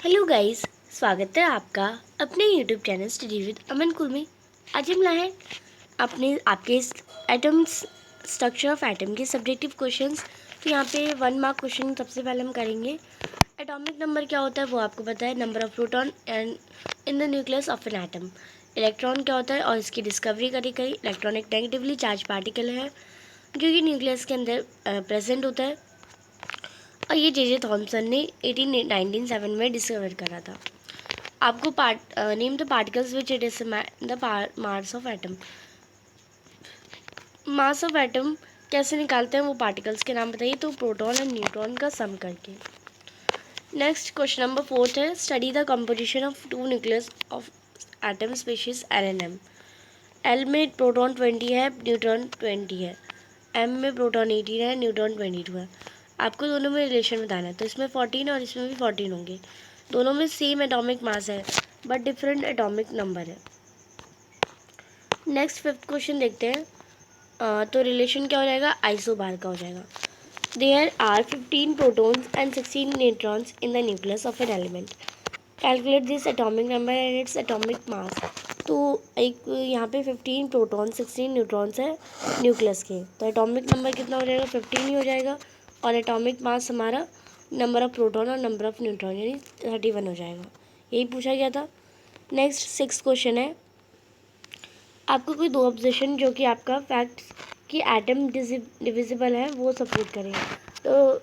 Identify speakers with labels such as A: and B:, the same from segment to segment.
A: Hello guys, स्वागत है आपका अपने यूट्यूब चैनल स्टडी विद अमन कुल में। आज हम लाए हैं अपने आपके एटम्स स्ट्रक्चर ऑफ एटम के सब्जेक्टिव क्वेश्चंस। तो यहाँ पे 1 मार्क क्वेश्चन सबसे पहले हम करेंगे। एटॉमिक नंबर क्या होता है वो आपको पता है, number of proton and in the nucleus of an atom. Electron क्या होता है और इसकी डिस्कवरी करी गई। इलेक्ट्रॉन एक नेगेटिवली चार्ज पार्टिकल है जो कि न्यूक्लियस के अंदर प्रेजेंट होता है और ये जे थॉमसन ने 1897 में डिस्कवर करा था। आपको name the particles which it is the mass of atom. Mass of atom कैसे निकालते हैं वो पार्टिकल्स के नाम बताइए, तो प्रोटॉन एंड न्यूट्रॉन का सम करके। नेक्स्ट क्वेश्चन नंबर 4 है, study the composition of two nucleus of atom species L and M. L में प्रोटॉन 20 है, न्यूट्रॉन 20 है। एम में प्रोटॉन 18 है, न्यूट्रॉन 22 है। आपको दोनों में रिलेशन बताना है, तो इसमें 14 और इसमें भी 14 होंगे। दोनों में सेम एटॉमिक मास है बट डिफरेंट एटॉमिक नंबर है। नेक्स्ट 5th क्वेश्चन देखते हैं। तो रिलेशन क्या हो जाएगा, आइसोबार का हो जाएगा। There are 15 protons and 16 neutrons in the nucleus of an element. Calculate this atomic number and its atomic mass. तो एक यहाँ पे 15 प्रोटॉन 16 न्यूट्रॉन्स है न्यूक्लियस के, तो एटॉमिक नंबर कितना हो जाएगा, 15 ही हो जाएगा। और एटॉमिक मास हमारा नंबर ऑफ प्रोटॉन और नंबर ऑफ न्यूट्रॉन यानी 31 हो जाएगा। यही पूछा गया था। नेक्स्ट 6th क्वेश्चन है, आपको कोई दो ऑब्जेक्शन जो कि आपका फैक्ट कि एटम डिविजिबल है वो सपोर्ट करें। तो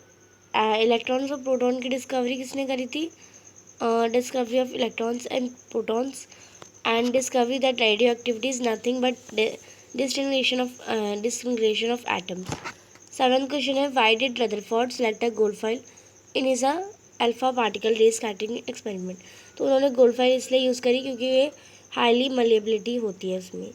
A: इलेक्ट्रॉन्स और प्रोटॉन की डिस्कवरी किसने करी थी, discovery of electrons and protons and discovery that radio activity is nothing but distinction of atoms. 7th question है, why did Rutherford select a gold foil in is a alpha particle ray scattering experiment. तो उन्होंने gold file इसलिए use करी क्योंकि ये highly मलेबिलिटी होती है उसमें।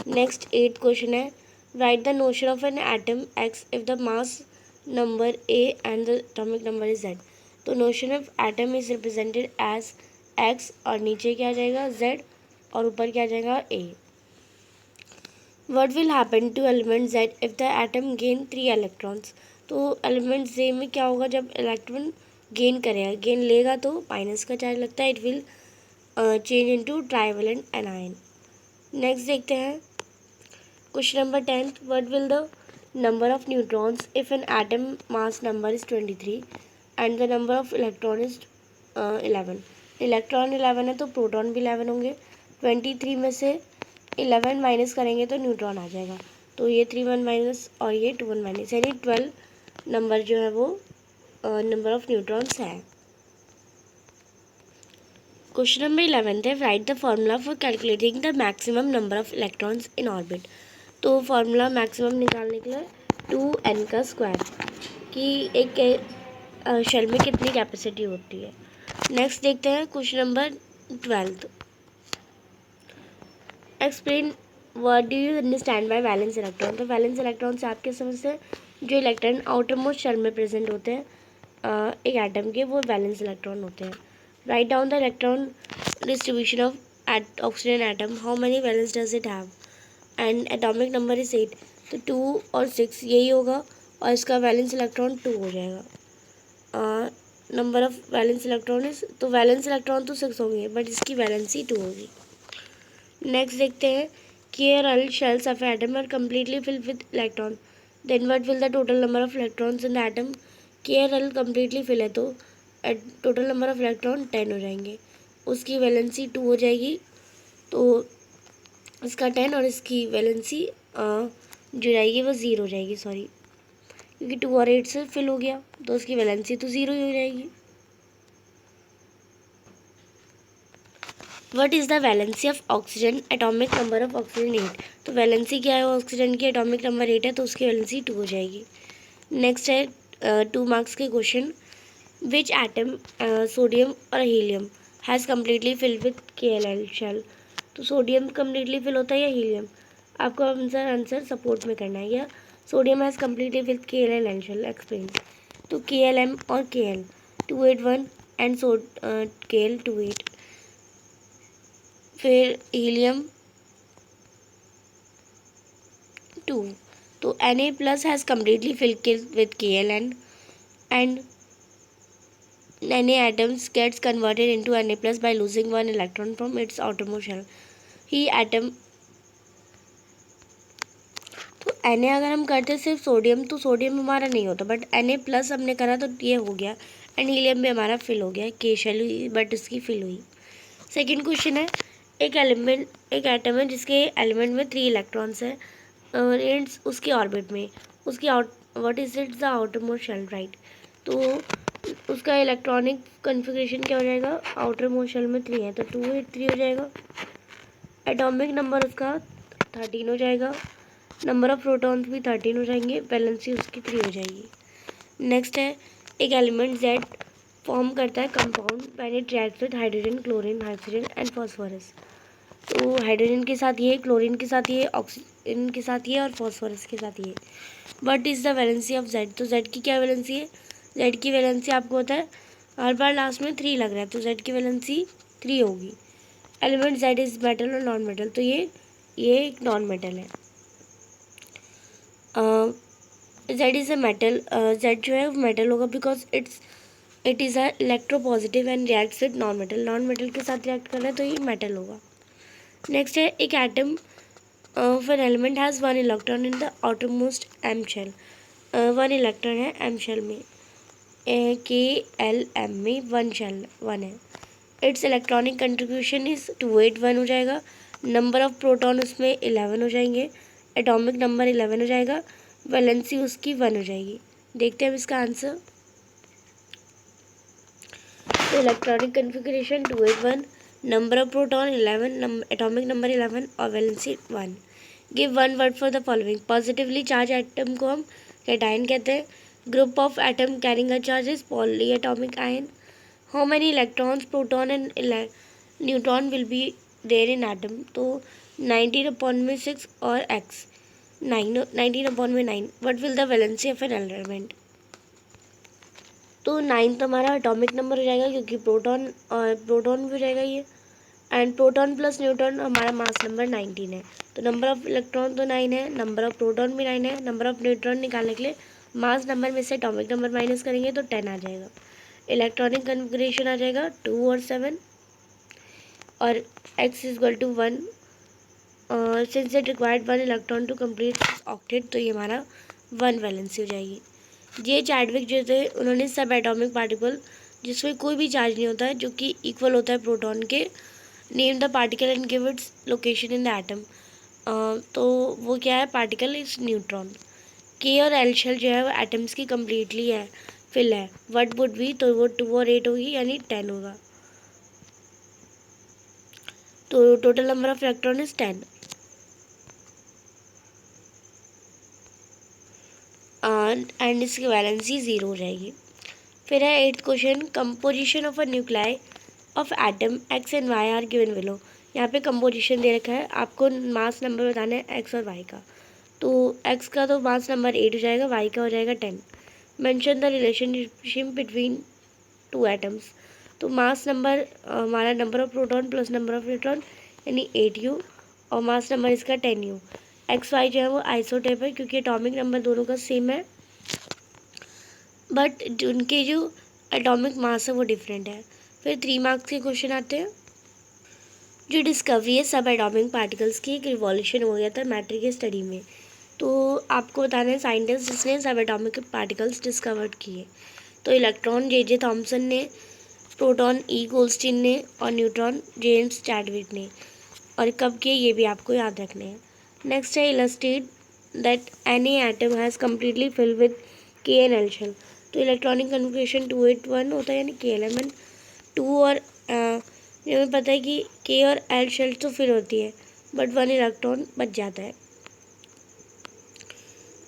A: नेक्स्ट 8th क्वेश्चन है, write the notion of an atom X if the mass number A and the atomic number is Z. तो notion of atom is represented as X और नीचे क्या आ जाएगा जेड और ऊपर क्या आ जाएगा ए। What will happen to element Z if the atom gain 3 electrons? तो एलिमेंट Z में क्या होगा जब इलेक्ट्रॉन गेन करेगा, गेन लेगा तो माइनस का चार्ज लगता है, it will change into trivalent anion. Next देखते हैं question number 10, what will the number of neutrons if an atom mass number is 23 and the number of electron is 11। Electron 11 है तो proton भी 11 होंगे। 23 में से 11 माइनस करेंगे तो न्यूट्रॉन आ जाएगा, तो ये 3 1 माइनस और ये 2 1 माइनस यानी 12 नंबर जो है वो नंबर ऑफ न्यूट्रॉन्स है। क्वेश्चन नंबर 11 है, write the formula for calculating the maximum number of electrons in orbit. तो फार्मूला मैक्सिमम निकालने के लिए 2n का स्क्वायर कि एक शेल में कितनी कैपेसिटी होती है। नेक्स्ट देखते हैं question number 12, explain what do you understand by valence electron. तो वैलेंस इलेक्ट्रॉन से आपके समझ से जो इलेक्ट्रॉन आउटर मोस्ट शेल में प्रेजेंट होते हैं एक एटम के, वो वैलेंस इलेक्ट्रॉन होते हैं। Write down the electron distribution of oxygen atom, how many valence does it have and atomic number is 8। तो 2 और 6 यही होगा और इसका वैलेंस इलेक्ट्रॉन 2 हो जाएगा। Number of valence electron is, तो वैलेंस इलेक्ट्रॉन तो 6 होंगे बट इसकी वैलेंसी 2 होगी। नेक्स्ट देखते हैं, KL shells of atom are completely filled with electron, then what will the total number of electrons in the atom। KL completely fill है तो total number of electron 10 हो जाएंगे, उसकी वैलेंसी 2 हो जाएगी, तो इसका 10 और इसकी वैलेंसी जो जाएगी वो 0 हो जाएगी, सॉरी क्योंकि 2 और 8 से फिल हो गया तो उसकी वैलेंसी तो 0 ही हो जाएगी। What is the valency of oxygen, atomic number of oxygen 8। तो वैलेंसी क्या है ऑक्सीजन की, एटॉमिक नंबर 8 है तो उसकी वैलेंसी 2 हो जाएगी। नेक्स्ट है 2 मार्क्स के क्वेश्चन, विच एटम सोडियम और helium has completely filled with KL shell. तो सोडियम कम्प्लीटली फिल होता है या हीलियम, आपको आंसर सपोर्ट में करना है, या sodium has completely with KL shell explain. तो KLM और KL 281 एंड KL 28। फिर हीलियम 2, तो Na plus has completely fill with KLN and Na atoms gets converted into Na plus by losing one electron from its outermost shell. He atom, तो Na अगर हम करते सिर्फ sodium तो sodium हमारा नहीं होता, बट Na प्लस हमने करा तो ये हो गया, एंड हीलियम भी हमारा फिल हो गया, के शेल हुई बट इसकी फिल हुई। सेकेंड क्वेश्चन है, एक एटम है जिसके एलिमेंट में 3 इलेक्ट्रॉन्स है और इट्स उसके ऑर्बिट में, उसकी out what is its the outermost shell, right. तो उसका इलेक्ट्रॉनिक कन्फिग्रेशन क्या हो जाएगा, आउटर मोस्ट शेल में 3 है तो 283 हो जाएगा। एटॉमिक नंबर उसका 13 हो जाएगा, नंबर ऑफ प्रोटॉन्स भी 13 हो जाएंगे, वैलेंसी उसकी 3 हो जाएगी। नेक्स्ट है, एक एलिमेंट जेड फॉर्म करता है compound when it reacts with hydrogen, chlorine, oxygen and phosphorus. तो हाइड्रोजन के साथ ये, क्लोरीन के साथ ये, ऑक्सीजन के साथ ये और फॉस्फोरस के साथ ये। But is the valency of Z, तो जेड की क्या वैलेंसी है, जेड की वैलेंसी आपको होता है हर बार लास्ट में 3 लग रहा है तो जेड की वैलेंसी 3 होगी। एलिमेंट जेड इज मेटल और नॉन मेटल, तो ये एक नॉन मेटल है। Z is a metal, Z जो है वो मेटल होगा because it is a electropositive and reacts with non metal, non metal के साथ रिएक्ट कर रहा है तो ये मेटल होगा। नेक्स्ट है, एक atom of an element has 1 electron in the outermost M shell, 1 electron है एम शेल में, KLM में 1 शेल 1 है। इट्स इलेक्ट्रॉनिक कंट्रीब्यूशन इज़ 281 हो जाएगा, नंबर ऑफ प्रोटॉन उसमें 11 हो जाएंगे, एटॉमिक नंबर 11 हो जाएगा, वैलेंसी उसकी 1 हो जाएगी। देखते हैं अब इसका आंसर। तो electronic configuration 281, number of proton 11, atomic number 11 और valency 1। Give one word for the following. Positively charge atom को हम कैटायन कहते हैं। Group of atom carrying a charge is polyatomic ion. How many electrons, proton and neutron will be there in atom, तो 19/6 और x 9, 19/9। What will the valency of an element, तो 9 तो हमारा atomic number हो जाएगा क्योंकि proton भी हो जाएगा ये, एंड प्रोटॉन प्लस न्यूट्रॉन हमारा मास नंबर 19 है, तो नंबर ऑफ इलेक्ट्रॉन तो 9 है, नंबर ऑफ प्रोटॉन भी 9 है, नंबर ऑफ न्यूट्रॉन निकालने के लिए मास नंबर में से एटॉमिक नंबर माइनस करेंगे तो 10 आ जाएगा। इलेक्ट्रॉनिक कन्फिग्रेशन आ जाएगा 2 और 7 और x is equal to 1, since it required 1 electron to complete octet, तो ये हमारा 1 वैलेंसी हो जाएगी। जे चैडविक जो थे उन्होंने सब एटॉमिक पार्टिकल जिसमें कोई भी चार्ज नहीं होता है जो कि इक्वल होता है प्रोटॉन के, name the particle and give its location in the atom, तो वो क्या है, पार्टिकल इज न्यूट्रॉन। के और एल शेल जो है वो एटम्स की कम्प्लीटली है, फिल है, व्हाट वुड बी, तो वो 2 और 8 होगी यानी 10 होगा, तो total number of electron is 10। And इसकी वैलेंसी 0 हो जाएगी। फिर है 8th question, composition of a nuclei of atom X and Y are given below. यहाँ पे कंपोजिशन दे रखा है, आपको मास नंबर बताना है एक्स और वाई का, तो एक्स का तो मास नंबर 8 हो जाएगा, वाई का हो जाएगा 10। Mention the relationship between 2 atoms, तो मास नंबर हमारा number of proton plus number of neutron यानी 8u और मास नंबर इसका 10u। एक्स वाई जो है वो आइसोटेप है क्योंकि एटॉमिक नंबर दोनों का सेम है, बट उनके जो एटॉमिक मास है वो डिफरेंट है। फिर 3 मार्क्स के क्वेश्चन आते हैं। जो डिस्कवरी है सब एटॉमिक पार्टिकल्स की, एक रिवॉल्यूशन हो गया था मैट्रिक की स्टडी में, तो आपको बताना है साइंटिस्ट जिसने सब एटॉमिक पार्टिकल्स डिस्कवर्ड किए, तो इलेक्ट्रॉन जे थॉमसन ने, प्रोटॉन गोल्डस्टीन ने और न्यूट्रॉन जेम्स चैडविक ने, और कब किए ये भी आपको याद रखने हैं। नेक्स्ट है illustrate that any atom has completely fill with K N L shell, तो इलेक्ट्रॉनिक कन्फिग्रेशन 281 होता है यानी के एल एम एन 2 और हमें पता है कि के और एल शेल तो फिल होती है बट 1 इलेक्ट्रॉन बच जाता है।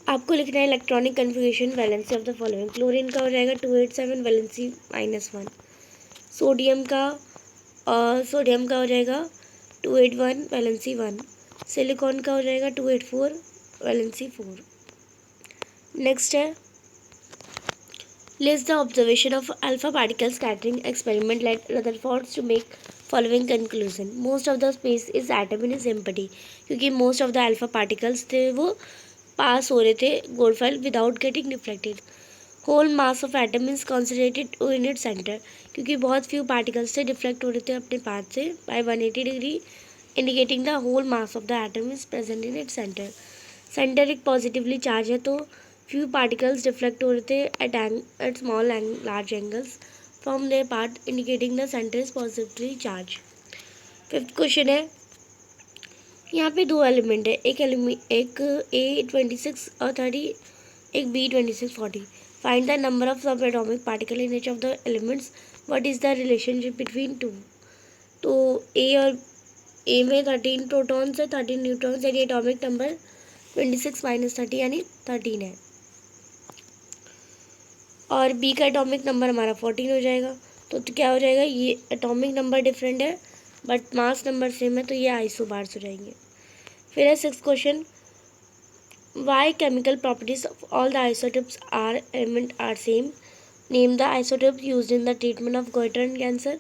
A: आपको लिखना है electronic configuration valency of the following. Chlorine का हो जाएगा 287 वैलेंसी -1, सोडियम का हो जाएगा 281 वैलेंसी 1, सिलिकॉन का हो जाएगा 284 वैलेंसी 4। नेक्स्ट है list the observation of alpha particle scattering experiment let Rutherford to make following conclusion. Most of the space is atom in is empty, क्योंकि most of the alpha particles थे वो pass हो रहे थे gold foil without getting reflected. Whole mass of atom is concentrated in its centre, क्योंकि बहुत few particles से deflect हो रहे थे अपने पाथ से by 180 degree, indicating the whole mass of the atom is present in its centre. Centre एक positively charge है, तो फ्यू पार्टिकल्स डिफ्लेक्ट हो रहे थे at small and large angles from their part, indicating the centre is positively charge. Fifth question है, यहाँ पे दो एलिमेंट है, एक A26 और 30, एक B26 40। Find the number of sub atomic particle in each of the elements, what is the relationship between two. तो A में 13 प्रोटॉन्स है, 13 न्यूट्रॉन्स, यानी एटॉमिक नंबर 26 माइनस 30 यानी 13 है। और बी का एटॉमिक नंबर हमारा 14 हो जाएगा। तो क्या हो जाएगा, ये एटॉमिक नंबर डिफरेंट है बट मास नंबर सेम है, तो ये आइसोबार्स हो जाएंगे। फिर है six question, why chemical properties of all the isotopes are element are same, name the isotope used in the treatment of goitre and cancer.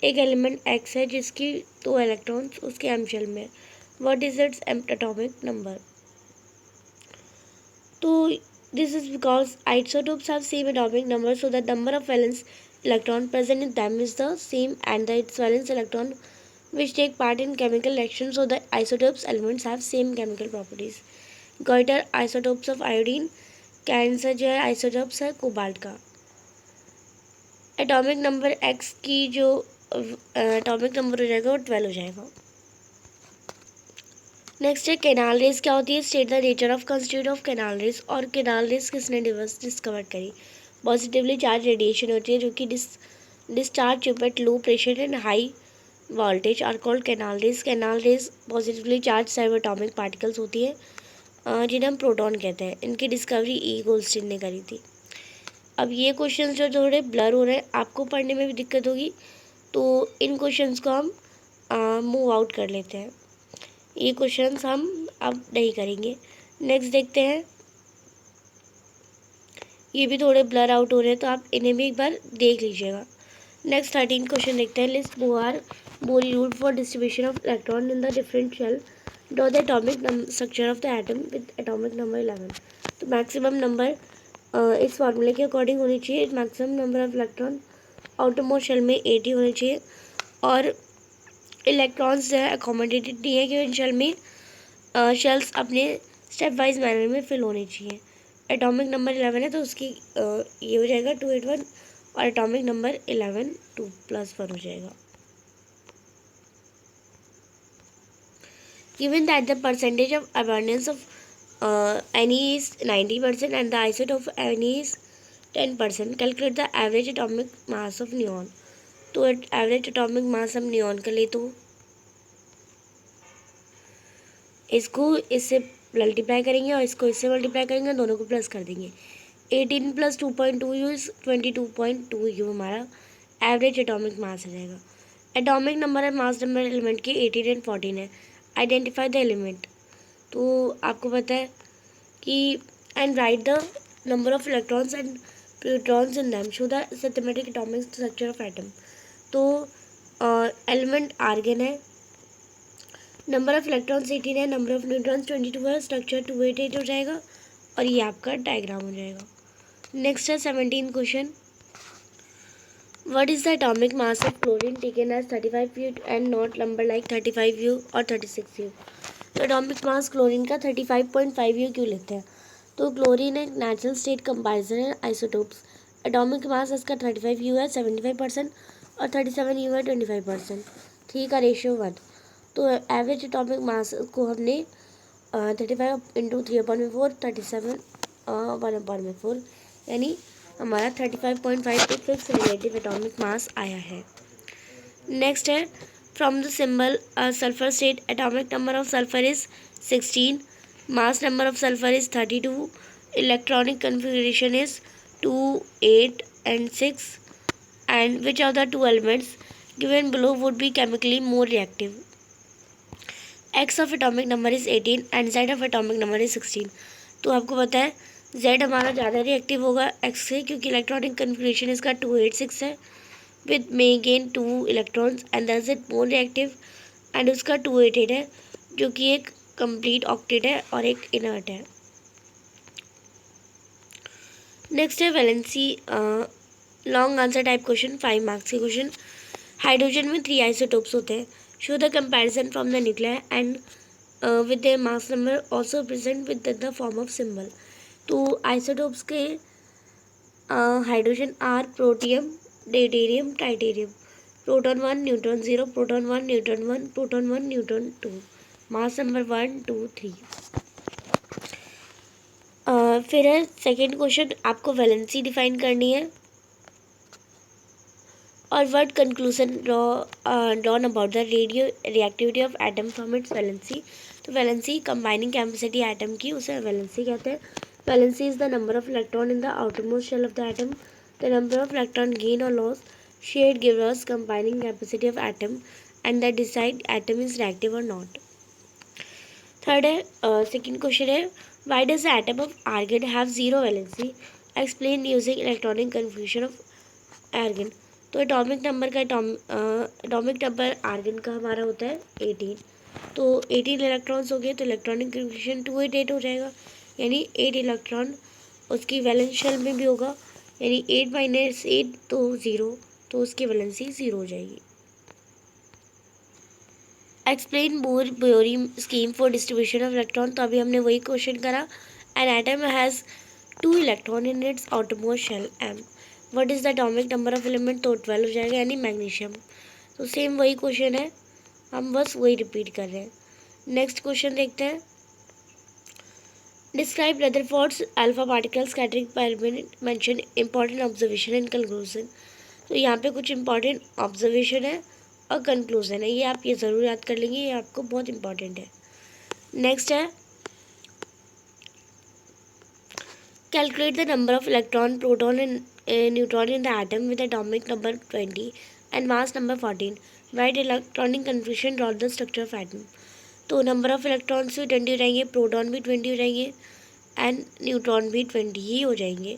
A: एक element X है जिसकी 2 इलेक्ट्रॉन्स उसके एम शेल में, what is its atomic number. तो this is because isotopes have same atomic number, so the number of valence electron present in them is the same, and the its valence electron which take part in chemical reaction, so the isotopes elements have same chemical properties. Goiter isotopes of iodine, cancer जो है isotopes है cobalt का। Atomic number x की जो atomic number हो जाएगा वो 12 हो जाएगा। नेक्स्ट है कैनाल रेस क्या होती है, state the nature of constitute of canal rays. और कैनाल रेस किसने डिस्कवर करी, पॉजिटिवली चार्ज रेडिएशन होती है जो कि discharge at low pressure and high voltage are called canal rays. Canal rays positively charge subatomic particles होती है जिन्हें हम प्रोटॉन कहते हैं। इनकी डिस्कवरी ई गोल्डस्टीन ने करी थी। अब ये क्वेश्चंस जो थोड़े ब्लर हो रहे हैं, आपको पढ़ने में भी दिक्कत होगी, तो इन क्वेश्चंस को हम मूव आउट कर लेते हैं। ये क्वेश्चंस हम अब नहीं करेंगे। नेक्स्ट देखते हैं, ये भी थोड़े ब्लर आउट हो रहे हैं तो आप इन्हें भी एक बार देख लीजिएगा। नेक्स्ट 13 क्वेश्चन देखते हैं, list Bohr Bury rule for distribution of electron in the different shell, draw the atomic structure of the atom with atomic number 11। तो मैक्सिमम नंबर इस फार्मूले के अकॉर्डिंग होनी चाहिए, maximum number of electron outermost shell में 80 होने चाहिए, और इलेक्ट्रॉन्स जो है अकोमोडेटेड नहीं है कि इन शेल में शेल्स अपने स्टेप वाइज मैनर में फिल होनी चाहिए। एटॉमिक नंबर 11 है तो उसकी ये हो जाएगा 281, और एटॉमिक नंबर 11 2+1 हो जाएगा। Given that the percentage of abundance of any is 90% and the isotope of any is 10%, calculate the average atomic mass of neon। तो एवरेज एटॉमिक मास हम नियॉन का ले, तो इसको इससे मल्टीप्लाई करेंगे और इसको इससे मल्टीप्लाई करेंगे, दोनों को प्लस कर देंगे। 18 + 2.2 यू इज 22.2 यू हमारा एवरेज एटॉमिक मास हो जाएगा। एटॉमिक नंबर है मास नंबर एलिमेंट के 18 एंड 14 है। आइडेंटिफाई द एलिमेंट, तो आपको पता है कि and right the number of electrons and protons in them, show the systematic atomic structure of atom. तो एलिमेंट आर्गन है, नंबर ऑफ इलेक्ट्रॉन्स 18 है, नंबर ऑफ न्यूट्रॉन्स 22 है, स्ट्रक्चर 288 हो जाएगा, और ये आपका डायग्राम हो जाएगा। नेक्स्ट है 17 question, what is the atomic mass of chlorine taken as 35 u and not number like 35 u और 36 यू। तो एटॉमिक मास क्लोरीन का 35.5 यू क्यों लेते हैं, तो क्लोरीन एक नेचुरल स्टेट कंपारिजन है आइसोटोप्स। एटॉमिक मास इसका 35 यू है 75%, और 37 यू है 25%, 3 का रेशियो 1। तो एवरेज एटॉमिक मास को हमने 35 × 3/4 37 1/4, यानी हमारा 35.5 फिक्स रिलेटिव एटॉमिक मास आया है। नेक्स्ट है, from the symbol sulphur state atomic number of sulphur is 16, mass number of sulphur is 32, electronic configuration is 2 8 and 6, and which of the two elements given below would be chemically more reactive। X of atomic number is 18 and Z of atomic number is 16। तो आपको पता है Z हमारा ज़्यादा reactive होगा X से, क्योंकि electronic configuration इसका 286 है with may gain 2 electrons and that is more reactive, and उसका 288 है जो कि एक कंप्लीट ऑक्टेट है और एक इनर्ट है। नेक्स्ट है valency long answer type question, 5 marks के क्वेश्चन। हाइड्रोजन में 3 आइसोटोप्स होते हैं। Show the comparison from the nuclear and with their mass number also present with the form of symbol. तो आइसोटोप्स के hydrogen are protium, deuterium, tritium. Proton 1 neutron 0, proton 1 neutron 1, proton 1 neutron 2, mass number 1 2 3। फिर है second question, आपको valency define करनी है और what conclusion drawn about the radio reactivity of atom from its valency. तो valency combining capacity atom की, उसे valency कहते हैं। Valency is the number of electron in the outermost shell of the atom. The number of electron gain और loss shared gives us combining capacity of atom and that decide atom is reactive और not. Third है second question है, why does the atom of argon have zero valency, explain using electronic confusion of argon. तो atomic number का atomic number argon का हमारा होता है 18। तो 18 इलेक्ट्रॉन्स हो गए तो इलेक्ट्रॉनिक कन्फ्यूजन 288 हो जाएगा, यानी 8 इलेक्ट्रॉन उसकी वैलेंस शेल में भी होगा, यानी 8 माइनस 8 तो 0, तो उसकी वैलेंसी 0 हो जाएगी। Explain Bohr Bury scheme for distribution of electron. तो अभी हमने वही क्वेश्चन करा। An atom has 2 electron in its outermost shell M, what is the atomic number of element, तो 12 हो जाएगा, यानी मैग्नीशियम। तो सेम वही क्वेश्चन है, हम बस वही रिपीट कर रहे हैं। नेक्स्ट क्वेश्चन देखते हैं, describe Rutherford's alpha particle scattering experiment, mention important observation and conclusion. तो यहाँ पे कुछ इंपॉर्टेंट ऑब्जर्वेशन है और कंक्लूजन है, ये आप ये ज़रूर याद कर लेंगे, ये आपको बहुत इंपॉर्टेंट है। नेक्स्ट है, calculate the number of electron, proton and neutron in the atom with atomic number 20 and mass number 14, right electronic confusion, draw the structure of atom. तो नंबर ऑफ इलेक्ट्रॉन्स भी 20 हो जाएंगे, प्रोटॉन भी 20 हो जाएंगे and neutron भी 20 ही हो जाएंगे।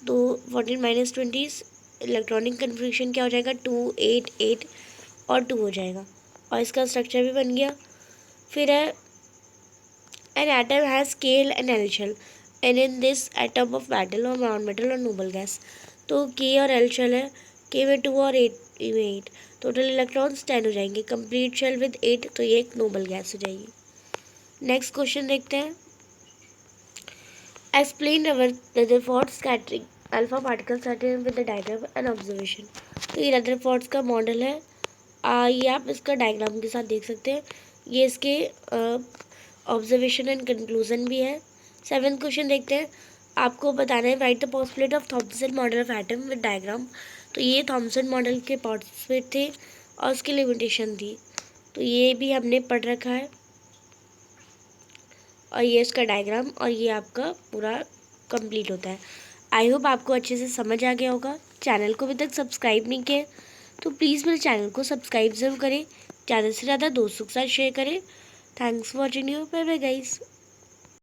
A: तो 14 माइनस 20 इलेक्ट्रॉनिक कन्फ्यूजन क्या हो जाएगा, 2 8 8 और 2 हो जाएगा, और इसका स्ट्रक्चर भी बन गया। फिर है, an atom has scale and L shell and in this atom of metal और नॉन मेटल और नोबल गैस। तो के और एल शेल है, के में 2 और 8 में 8, टोटल इलेक्ट्रॉन्स 10 हो जाएंगे, कंप्लीट शेल विद 8, तो ये एक नोबल गैस हो जाएगी। नेक्स्ट क्वेश्चन देखते हैं, explain Rutherford scattering alpha particle scattering with the diagram and observation. तो ये रदरफोर्ड का मॉडल है, ये आप इसका डायग्राम के साथ देख सकते हैं, ये इसके ऑब्जर्वेशन एंड कंक्लूजन भी है। 7th क्वेश्चन देखते हैं, आपको बताना है write the postulate of Thomson model of atom with diagram. तो ये थॉम्सन मॉडल के पोस्टुलेट थे और उसकी लिमिटेशन थी, तो ये भी हमने पढ़ रखा है, और ये इसका डायग्राम और ये आपका पूरा कंप्लीट होता है। आई होप आपको अच्छे से समझ आ गया होगा। चैनल को अभी तक सब्सक्राइब नहीं किया तो प्लीज़ मेरे चैनल को सब्सक्राइब ज़रूर करें, ज़्यादा से ज़्यादा दोस्तों के साथ शेयर करें। Thanks for watching you, bye bye guys.